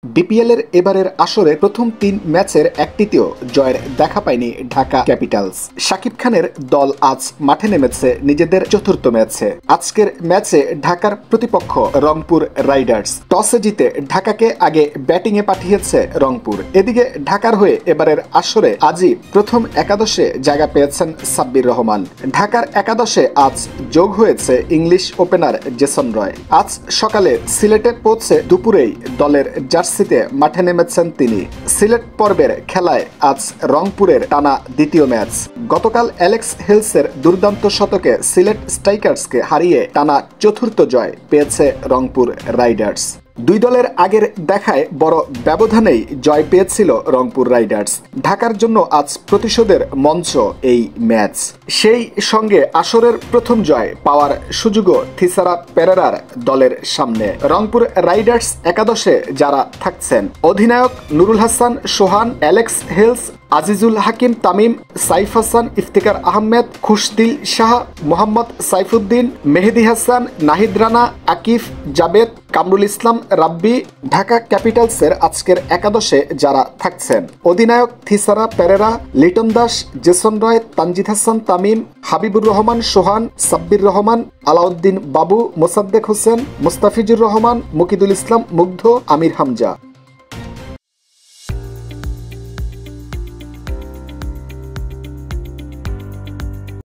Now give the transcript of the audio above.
BPL এর এবারের আসরে প্রথম ৩ ম্যাচের একটিতেও জয়ের দেখা পায়নি ঢাকা ক্যাপিটালস। শাকিব খানের দল আজ মাঠে নেমেছে নিজেদের চতুর্থ ম্যাচে। আজকের ম্যাচে ঢাকার প্রতিপক্ষ রংপুর রাইডার্স। টসে জিতে ঢাকাকে আগে ব্যাটিংয়ে পাঠিয়েছে রংপুর। এদিকে ঢাকার হয়ে এবারের আসরে আজই প্রথম একাদশে জায়গা পেয়েছেন সাব্বির রহমান। ঢাকার একাদশে আজ যোগ হয়েছে ইংলিশ ওপেনার জেসন রয়। আজ সকালে সিলেটে পৌঁছে দুপুরেই দলের জার্সিতে মাঠে নেমেছেন তিনি। সিলেট পর্বের খেলায় আজ রংপুরের টানা দ্বিতীয় ম্যাচ। গতকাল অ্যালেক্স হেলসের দুর্দান্ত শতকে সিলেট স্ট্রাইকার্সকে হারিয়ে টানা চতুর্থ জয় পেয়েছে রংপুর রাইডার্স। দুই দলের আগের দেখায় বড় ব্যবধানেই জয় পেয়েছিল রংপুর রাইডার্স। ঢাকার জন্য আজ প্রতিশোধের মঞ্চ এই ম্যাচ। সেই সঙ্গে আসরের প্রথম জয় পাওয়ার সুযোগও থিসারা পেরেরার দলের সামনে। রংপুর রাইডার্স একাদশে যারা থাকছেন, অধিনায়ক নুরুল হাসান সোহান, অ্যালেক্স হেলস, আজিজুল হাকিম তামিম, সাইফ হাসান, ইফতিকার আহমেদ, খুশদিল শাহ, মোহাম্মদ সাইফুদ্দিন, মেহেদি হাসান, নাহিদ রানা, আকিফ, জাবেদ, কামরুল ইসলাম রাব্বি। ঢাকা ক্যাপিটালসের আজকের একাদশে যারা থাকছেন, অধিনায়ক থিসারা পেরেরা, লিটন দাস, জেসন রয়, তানজিদ হাসান তামিম, হাবিবুর রহমান সোহান, সাব্বির রহমান, আলাউদ্দিন বাবু, মোসাদ্দেক হোসেন, মুস্তাফিজুর রহমান, মুকিদুল ইসলাম মুগ্ধ, আমির হামজা।